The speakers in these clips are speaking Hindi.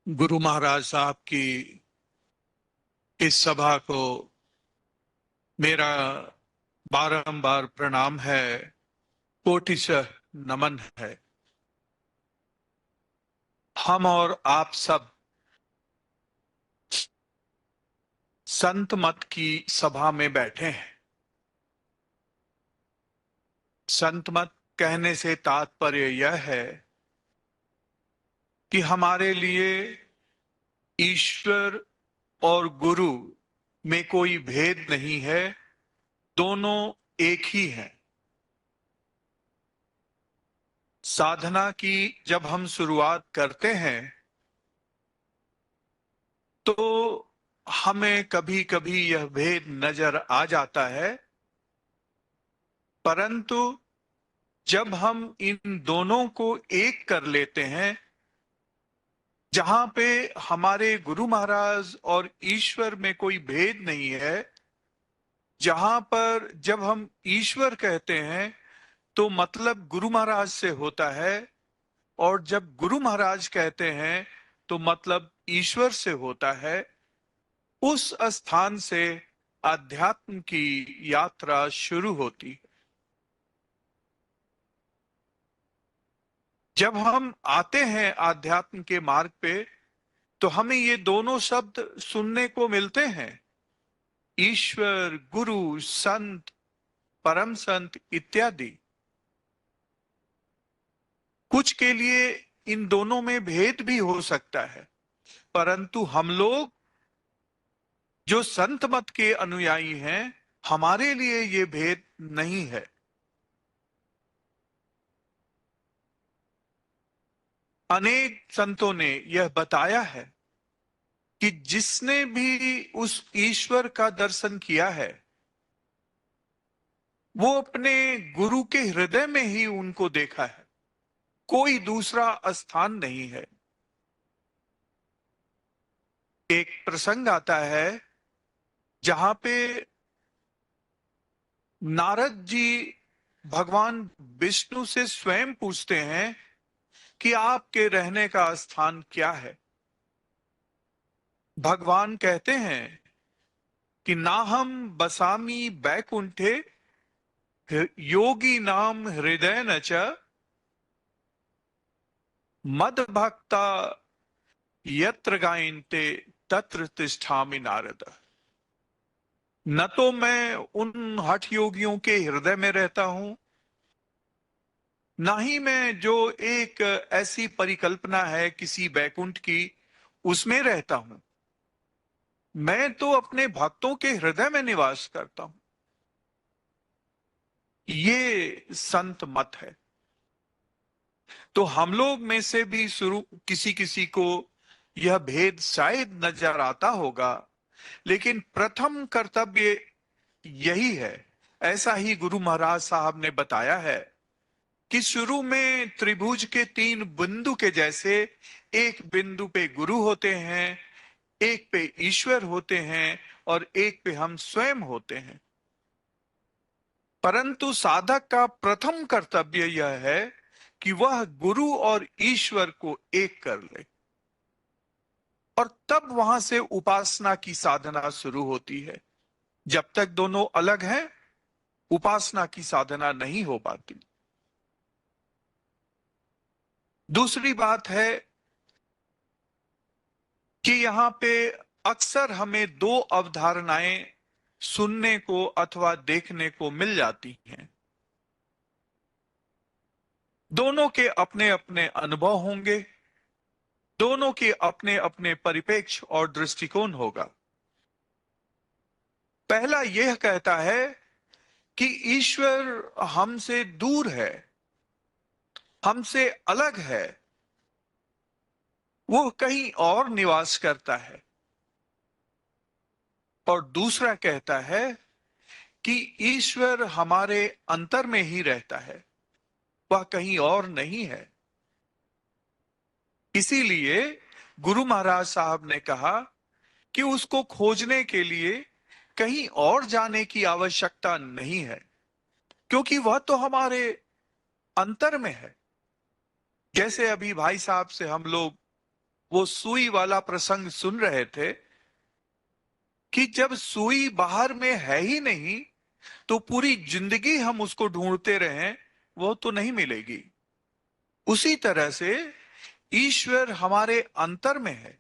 गुरु महाराज साहब की इस सभा को मेरा बारंबार प्रणाम है, कोटिशः नमन है। हम और आप सब संत मत की सभा में बैठे हैं। संत मत कहने से तात्पर्य यह है कि हमारे लिए ईश्वर और गुरु में कोई भेद नहीं है, दोनों एक ही हैं। साधना की जब हम शुरुआत करते हैं तो हमें कभी कभी यह भेद नजर आ जाता है, परंतु जब हम इन दोनों को एक कर लेते हैं, जहां पे हमारे गुरु महाराज और ईश्वर में कोई भेद नहीं है, जहां पर जब हम ईश्वर कहते हैं तो मतलब गुरु महाराज से होता है, और जब गुरु महाराज कहते हैं तो मतलब ईश्वर से होता है, उस स्थान से आध्यात्म की यात्रा शुरू होती है। जब हम आते हैं आध्यात्म के मार्ग पे तो हमें ये दोनों शब्द सुनने को मिलते हैं, ईश्वर, गुरु, संत, परम संत इत्यादि। कुछ के लिए इन दोनों में भेद भी हो सकता है, परंतु हम लोग जो संत मत के अनुयायी हैं, हमारे लिए ये भेद नहीं है। अनेक संतों ने यह बताया है कि जिसने भी उस ईश्वर का दर्शन किया है, वो अपने गुरु के हृदय में ही उनको देखा है, कोई दूसरा स्थान नहीं है। एक प्रसंग आता है जहां पे नारद जी भगवान विष्णु से स्वयं पूछते हैं कि आपके रहने का स्थान क्या है। भगवान कहते हैं कि नाहम बसामी बैकुंठे योगी नाम हृदय न च मद भक्ता यत्र गायन्ते तत्र तिष्ठामि नारद। न तो मैं उन हठ योगियों के हृदय में रहता हूं, ना ही मैं जो एक ऐसी परिकल्पना है किसी बैकुंठ की उसमें रहता हूं। मैं तो अपने भक्तों के हृदय में निवास करता हूं। ये संत मत है। तो हम लोग में से भी शुरू किसी किसी को यह भेद शायद नजर आता होगा, लेकिन प्रथम कर्तव्य यही है। ऐसा ही गुरु महाराज साहब ने बताया है कि शुरू में त्रिभुज के तीन बिंदु के जैसे एक बिंदु पे गुरु होते हैं, एक पे ईश्वर होते हैं और एक पे हम स्वयं होते हैं। परंतु साधक का प्रथम कर्तव्य यह है कि वह गुरु और ईश्वर को एक कर ले, और तब वहां से उपासना की साधना शुरू होती है। जब तक दोनों अलग हैं, उपासना की साधना नहीं हो पाती। दूसरी बात है कि यहां पे अक्सर हमें दो अवधारणाएं सुनने को अथवा देखने को मिल जाती हैं। दोनों के अपने अपने अनुभव होंगे, दोनों के अपने अपने परिप्रेक्ष्य और दृष्टिकोण होगा। पहला यह कहता है कि ईश्वर हमसे दूर है, हमसे अलग है, वो कहीं और निवास करता है। और दूसरा कहता है कि ईश्वर हमारे अंतर में ही रहता है, वह कहीं और नहीं है। इसीलिए गुरु महाराज साहब ने कहा कि उसको खोजने के लिए कहीं और जाने की आवश्यकता नहीं है, क्योंकि वह तो हमारे अंतर में है। जैसे अभी भाई साहब से हम लोग वो सुई वाला प्रसंग सुन रहे थे कि जब सुई बाहर में है ही नहीं तो पूरी जिंदगी हम उसको ढूंढते रहें, वो तो नहीं मिलेगी। उसी तरह से ईश्वर हमारे अंतर में है।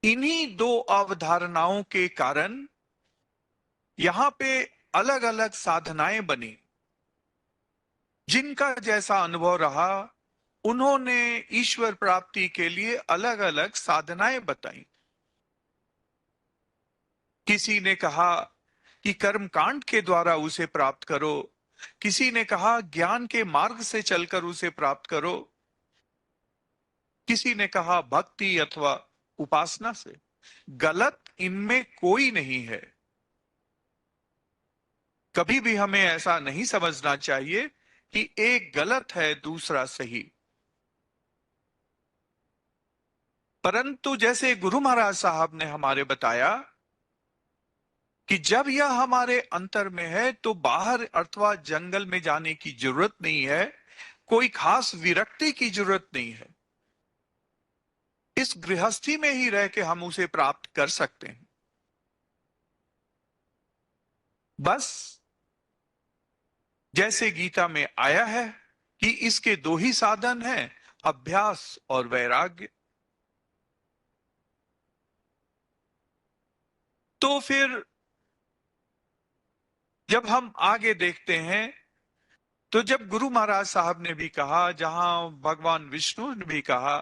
इन्हीं दो अवधारणाओं के कारण यहां पे अलग अलग साधनाएं बनी। जिनका जैसा अनुभव रहा, उन्होंने ईश्वर प्राप्ति के लिए अलग अलग साधनाएं बताई। किसी ने कहा कि कर्मकांड के द्वारा उसे प्राप्त करो, किसी ने कहा ज्ञान के मार्ग से चलकर उसे प्राप्त करो, किसी ने कहा भक्ति अथवा उपासना से। गलत इनमें कोई नहीं है। कभी भी हमें ऐसा नहीं समझना चाहिए कि एक गलत है दूसरा सही। परंतु जैसे गुरु महाराज साहब ने हमारे बताया कि जब यह हमारे अंतर में है तो बाहर अथवा जंगल में जाने की जरूरत नहीं है, कोई खास विरक्ति की जरूरत नहीं है। इस गृहस्थी में ही रह के हम उसे प्राप्त कर सकते हैं। बस जैसे गीता में आया है कि इसके दो ही साधन हैं, अभ्यास और वैराग्य। तो फिर जब हम आगे देखते हैं तो जब गुरु महाराज साहब ने भी कहा, जहां भगवान विष्णु ने भी कहा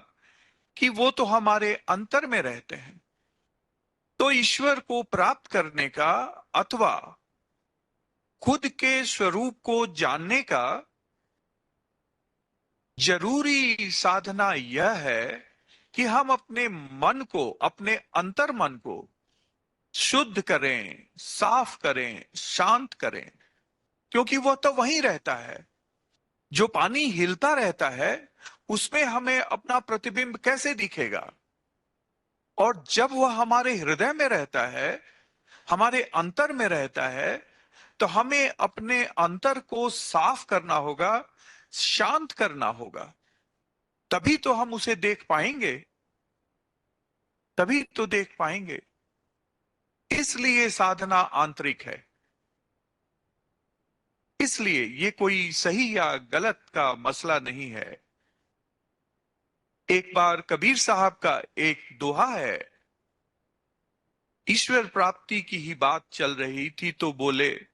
कि वो तो हमारे अंतर में रहते हैं, तो ईश्वर को प्राप्त करने का अथवा खुद के स्वरूप को जानने का जरूरी साधना यह है कि हम अपने मन को, अपने अंतर मन को शुद्ध करें, साफ करें, शांत करें। क्योंकि वह तो वहीं रहता है। जो पानी हिलता रहता है उसमें हमें अपना प्रतिबिंब कैसे दिखेगा? और जब वह हमारे हृदय में रहता है, हमारे अंतर में रहता है, तो हमें अपने अंतर को साफ करना होगा, शांत करना होगा। तभी तो हम उसे देख पाएंगे, तभी तो देख पाएंगे। इसलिए साधना आंतरिक है। इसलिए ये कोई सही या गलत का मसला नहीं है। एक बार कबीर साहब का एक दोहा है, ईश्वर प्राप्ति की ही बात चल रही थी तो बोले,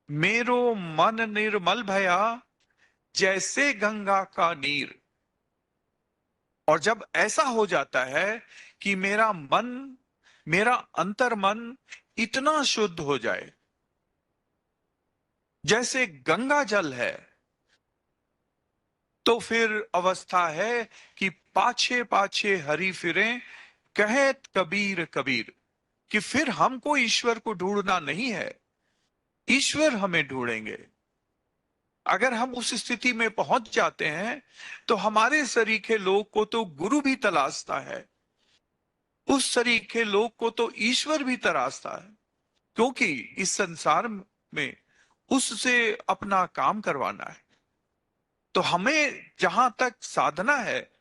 मेरो मन निर्मल भया जैसे गंगा का नीर। और जब ऐसा हो जाता है कि मेरा मन, मेरा अंतर मन इतना शुद्ध हो जाए जैसे गंगा जल है, तो फिर अवस्था है कि पाछे पाछे हरि फिरें, कहत कबीर कबीर, कि फिर हमको ईश्वर को ढूंढना नहीं है, ईश्वर हमें ढूंढेंगे। अगर हम उस स्थिति में पहुंच जाते हैं तो हमारे सरीखे लोग को तो गुरु भी तलाशता है, उस सरीखे लोग को तो ईश्वर भी तरासता है। क्योंकि इस संसार में उससे अपना काम करवाना है। तो हमें जहां तक साधना है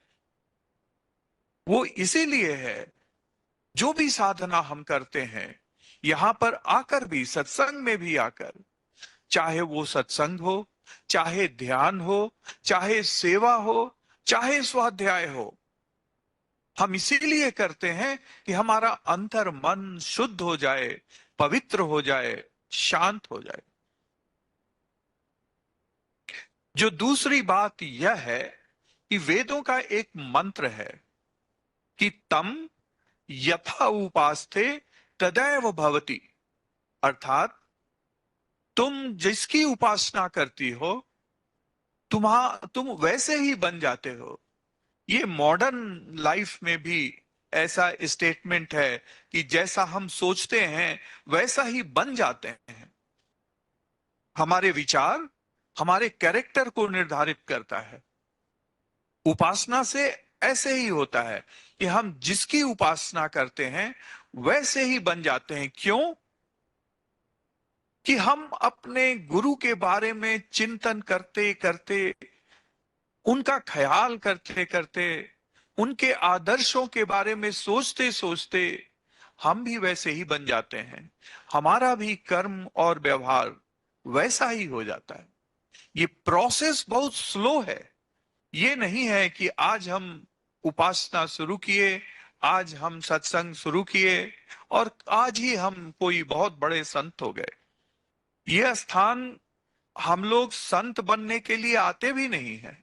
वो इसीलिए है, जो भी साधना हम करते हैं यहां पर आकर भी, सत्संग में भी आकर, चाहे वो सत्संग हो, चाहे ध्यान हो, चाहे सेवा हो, चाहे स्वाध्याय हो, हम इसीलिए करते हैं कि हमारा अंतर मन शुद्ध हो जाए, पवित्र हो जाए, शांत हो जाए। जो दूसरी बात यह है कि वेदों का एक मंत्र है कि तम यथा उपास्ते तदैव भवति, अर्थात तुम जिसकी उपासना करती हो तुम वैसे ही बन जाते हो। ये मॉडर्न लाइफ में भी ऐसा स्टेटमेंट है कि जैसा हम सोचते हैं वैसा ही बन जाते हैं। हमारे विचार हमारे कैरेक्टर को निर्धारित करता है। उपासना से ऐसे ही होता है कि हम जिसकी उपासना करते हैं वैसे ही बन जाते हैं। क्यों? कि हम अपने गुरु के बारे में चिंतन करते करते, उनका ख्याल करते करते, उनके आदर्शों के बारे में सोचते सोचते हम भी वैसे ही बन जाते हैं। हमारा भी कर्म और व्यवहार वैसा ही हो जाता है। ये प्रोसेस बहुत स्लो है। ये नहीं है कि आज हम उपासना शुरू किए, आज हम सत्संग शुरू किए और आज ही हम कोई बहुत बड़े संत हो गए। यह स्थान हम लोग संत बनने के लिए आते भी नहीं है।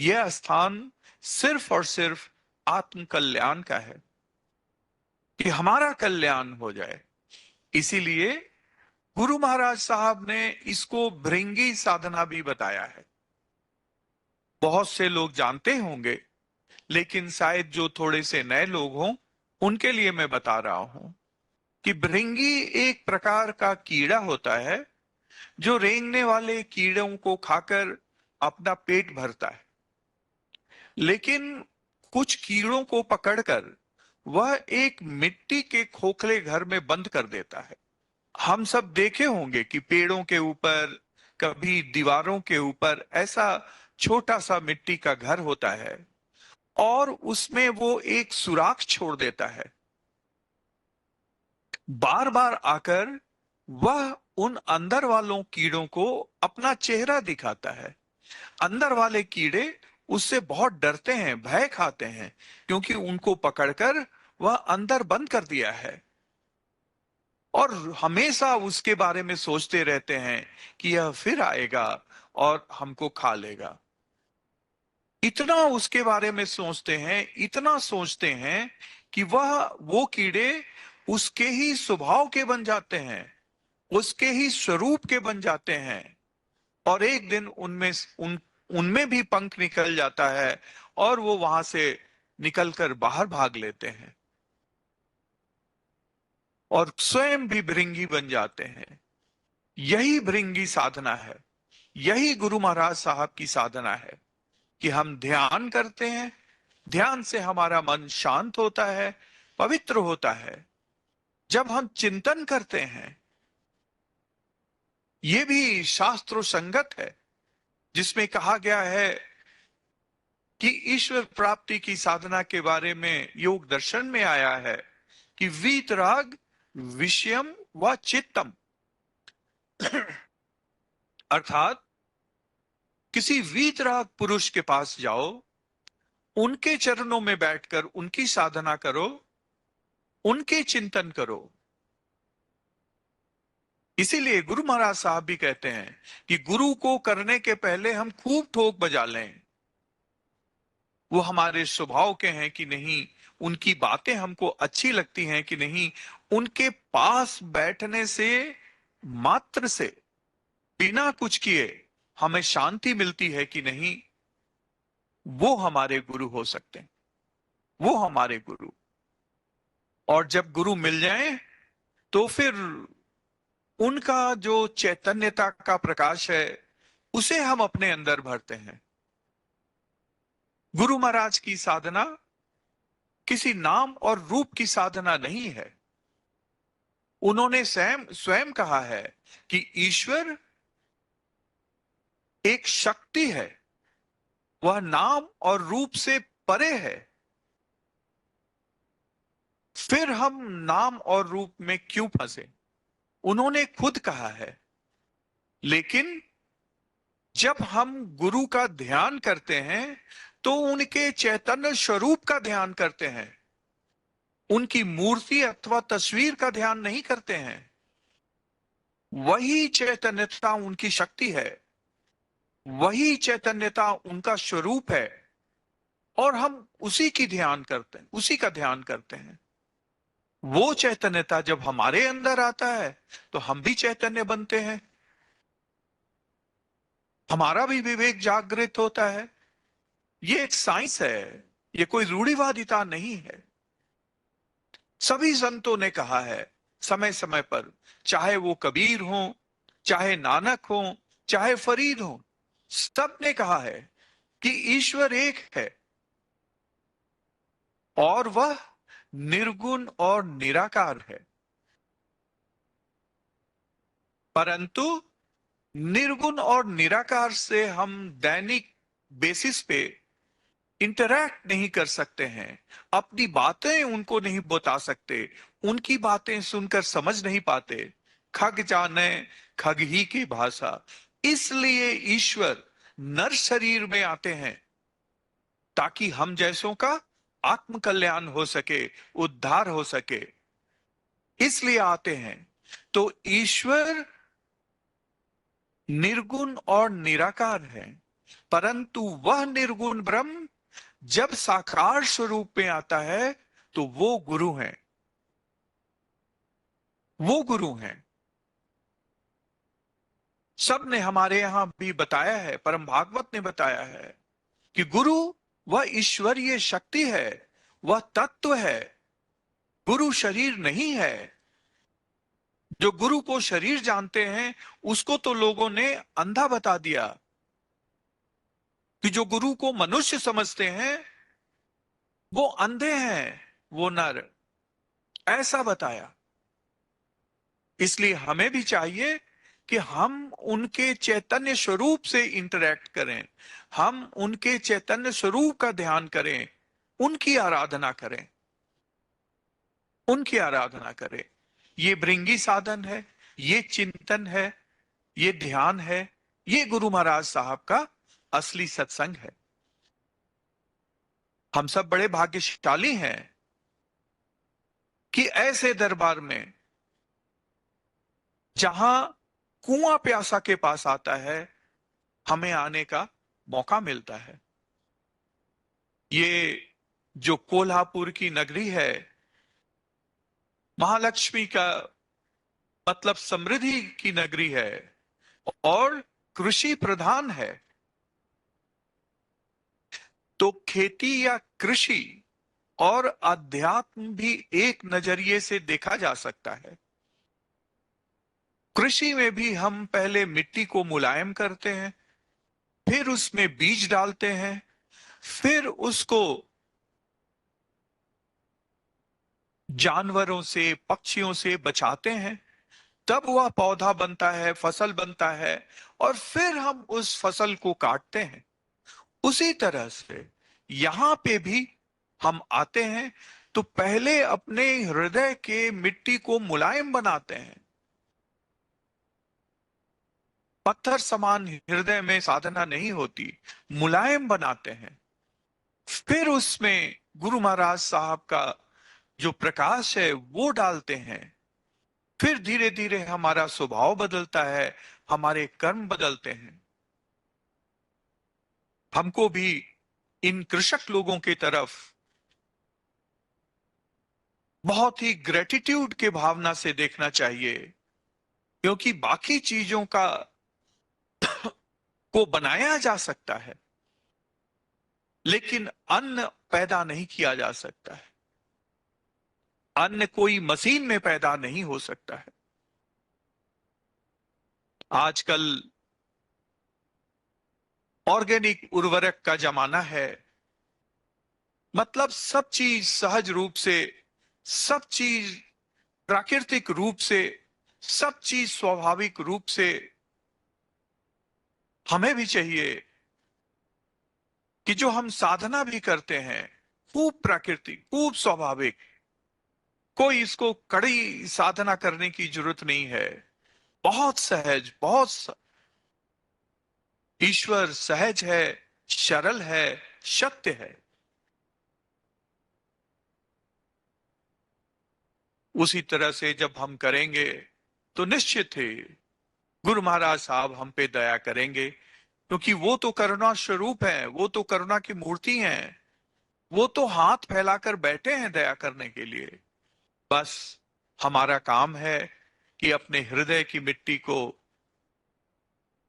यह स्थान सिर्फ और सिर्फ आत्म कल्याण का है, कि हमारा कल्याण हो जाए। इसीलिए गुरु महाराज साहब ने इसको भृंगी साधना भी बताया है। बहुत से लोग जानते होंगे, लेकिन शायद जो थोड़े से नए लोग हों उनके लिए मैं बता रहा हूं कि भृंगी एक प्रकार का कीड़ा होता है जो रेंगने वाले कीड़ों को खाकर अपना पेट भरता है, लेकिन कुछ कीड़ों को पकड़कर वह एक मिट्टी के खोखले घर में बंद कर देता है। हम सब देखे होंगे कि पेड़ों के ऊपर, कभी दीवारों के ऊपर ऐसा छोटा सा मिट्टी का घर होता है और उसमें वो एक सुराख छोड़ देता है। बार बार आकर वह उन अंदर वालों कीड़ों को अपना चेहरा दिखाता है। अंदर वाले कीड़े उससे बहुत डरते हैं, भय खाते हैं, क्योंकि उनको पकड़कर वह अंदर बंद कर दिया है और हमेशा उसके बारे में सोचते रहते हैं कि यह फिर आएगा और हमको खा लेगा। इतना उसके बारे में सोचते हैं, इतना सोचते हैं कि वह वो कीड़े उसके ही स्वभाव के बन जाते हैं, उसके ही स्वरूप के बन जाते हैं और एक दिन उनमें भी पंख निकल जाता है और वो वहां से निकलकर बाहर भाग लेते हैं और स्वयं भी भृंगी बन जाते हैं। यही भृंगी साधना है, यही गुरु महाराज साहब की साधना है कि हम ध्यान करते हैं, ध्यान से हमारा मन शांत होता है, पवित्र होता है। जब हम चिंतन करते हैं, ये भी शास्त्रों संगत है, जिसमें कहा गया है कि ईश्वर प्राप्ति की साधना के बारे में योग दर्शन में आया है कि वीतराग विषयम व चित्तम, अर्थात किसी वीतराग पुरुष के पास जाओ, उनके चरणों में बैठकर उनकी साधना करो, उनके चिंतन करो। इसीलिए गुरु महाराज साहब भी कहते हैं कि गुरु को करने के पहले हम खूब ठोक बजा लें। वो हमारे स्वभाव के हैं कि नहीं, उनकी बातें हमको अच्छी लगती हैं कि नहीं, उनके पास बैठने से मात्र से, बिना कुछ किए हमें शांति मिलती है कि नहीं, वो हमारे गुरु हो सकते हैं, वो हमारे गुरु। और जब गुरु मिल जाए तो फिर उनका जो चैतन्यता का प्रकाश है उसे हम अपने अंदर भरते हैं। गुरु महाराज की साधना किसी नाम और रूप की साधना नहीं है। उन्होंने स्वयं स्वयं कहा है कि ईश्वर एक शक्ति है, वह नाम और रूप से परे है। फिर हम नाम और रूप में क्यों फंसे, उन्होंने खुद कहा है। लेकिन जब हम गुरु का ध्यान करते हैं तो उनके चैतन्य स्वरूप का ध्यान करते हैं, उनकी मूर्ति अथवा तस्वीर का ध्यान नहीं करते हैं। वही चैतन्यता उनकी शक्ति है, वही चैतन्यता उनका स्वरूप है और हम उसी की ध्यान करते हैं, उसी का ध्यान करते हैं। वो चैतन्यता जब हमारे अंदर आता है तो हम भी चैतन्य बनते हैं, हमारा भी विवेक जागृत होता है। ये एक साइंस है, ये कोई रूढ़िवादिता नहीं है। सभी संतों ने कहा है समय समय पर, चाहे वो कबीर हो, चाहे नानक हो, चाहे फरीद हो, सब ने कहा है कि ईश्वर एक है और वह निर्गुण और निराकार है। परंतु निर्गुण और निराकार से हम दैनिक बेसिस पे इंटरैक्ट नहीं कर सकते हैं, अपनी बातें उनको नहीं बता सकते, उनकी बातें सुनकर समझ नहीं पाते। खग जाने खग ही की भाषा। इसलिए ईश्वर नर शरीर में आते हैं ताकि हम जैसों का आत्म कल्याण हो सके, उद्धार हो सके, इसलिए आते हैं। तो ईश्वर निर्गुण और निराकार है, परंतु वह निर्गुण ब्रह्म जब साकार स्वरूप में आता है तो वो गुरु हैं, वो गुरु हैं। सब ने हमारे यहां भी बताया है, परम भागवत ने बताया है कि गुरु वह ईश्वरीय शक्ति है, वह तत्व है, गुरु शरीर नहीं है। जो गुरु को शरीर जानते हैं उसको तो लोगों ने अंधा बता दिया, कि जो गुरु को मनुष्य समझते हैं वो अंधे हैं, वो नर, ऐसा बताया। इसलिए हमें भी चाहिए कि हम उनके चैतन्य स्वरूप से इंटरैक्ट करें, हम उनके चैतन्य स्वरूप का ध्यान करें, उनकी आराधना करें, उनकी आराधना करें। ये भृंगी साधन है, ये चिंतन है, ये ध्यान है, ये गुरु महाराज साहब का असली सत्संग है। हम सब बड़े भाग्यशाली हैं कि ऐसे दरबार में जहां कुआं प्यासा के पास आता है हमें आने का मौका मिलता है। ये जो कोल्हापुर की नगरी है, महालक्ष्मी का मतलब समृद्धि की नगरी है और कृषि प्रधान है। तो खेती या कृषि और अध्यात्म भी एक नजरिए से देखा जा सकता है। कृषि में भी हम पहले मिट्टी को मुलायम करते हैं, फिर उसमें बीज डालते हैं, फिर उसको जानवरों से पक्षियों से बचाते हैं, तब वह पौधा बनता है, फसल बनता है, और फिर हम उस फसल को काटते हैं। उसी तरह से यहां पे भी हम आते हैं तो पहले अपने हृदय के मिट्टी को मुलायम बनाते हैं। पत्थर समान हृदय में साधना नहीं होती, मुलायम बनाते हैं। फिर उसमें गुरु महाराज साहब का जो प्रकाश है वो डालते हैं। फिर धीरे धीरे हमारा स्वभाव बदलता है, हमारे कर्म बदलते हैं। हमको भी इन कृषक लोगों की तरफ बहुत ही ग्रेटिट्यूड के भावना से देखना चाहिए, क्योंकि बाकी चीजों का को बनाया जा सकता है लेकिन अन्न पैदा नहीं किया जा सकता है। अन्न कोई मशीन में पैदा नहीं हो सकता है। आजकल ऑर्गेनिक उर्वरक का जमाना है, मतलब सब चीज सहज रूप से, सब चीज प्राकृतिक रूप से, सब चीज स्वाभाविक रूप से। हमें भी चाहिए कि जो हम साधना भी करते हैं खूब प्राकृतिक, खूब स्वाभाविक, कोई इसको कड़ी साधना करने की जरूरत नहीं है। बहुत सहज, ईश्वर सहज है, सरल है, सत्य है। उसी तरह से जब हम करेंगे तो निश्चित ही गुरु महाराज साहब हम पे दया करेंगे, क्योंकि वो तो करुणा स्वरूप है, वो तो करुणा की मूर्ति हैं, वो तो हाथ फैलाकर बैठे हैं दया करने के लिए। बस हमारा काम है कि अपने हृदय की मिट्टी को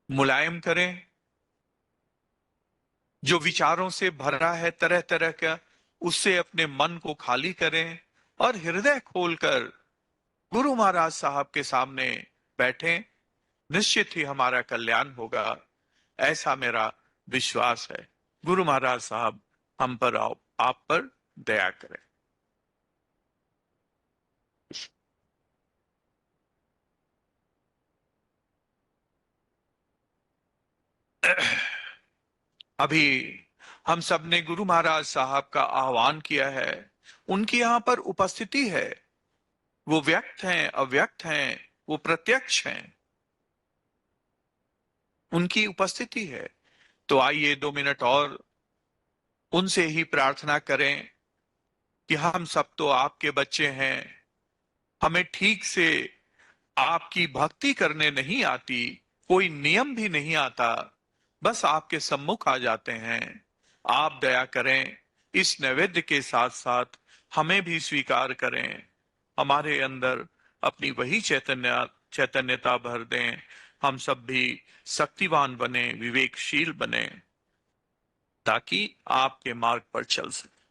मुलायम करें, जो विचारों से भरा है तरह तरह का, उससे अपने मन को खाली करें और हृदय खोलकर गुरु महाराज साहब के सामने बैठें। निश्चित ही हमारा कल्याण होगा, ऐसा मेरा विश्वास है। गुरु महाराज साहब हम पर आप पर दया करें। अभी हम सब ने गुरु महाराज साहब का आह्वान किया है, उनकी यहाँ पर उपस्थिति है। वो व्यक्त हैं, अव्यक्त हैं, वो प्रत्यक्ष हैं, उनकी उपस्थिति है। तो आइए 2 मिनट और उनसे ही प्रार्थना करें कि हम सब तो आपके बच्चे हैं, हमें ठीक से आपकी भक्ति करने नहीं आती, कोई नियम भी नहीं आता, बस आपके सम्मुख आ जाते हैं। आप दया करें, इस नैवेद्य के साथ साथ हमें भी स्वीकार करें, हमारे अंदर अपनी वही चैतन्यता भर दें, हम सब भी शक्तिवान बने, विवेकशील बने, ताकि आपके मार्ग पर चल सके।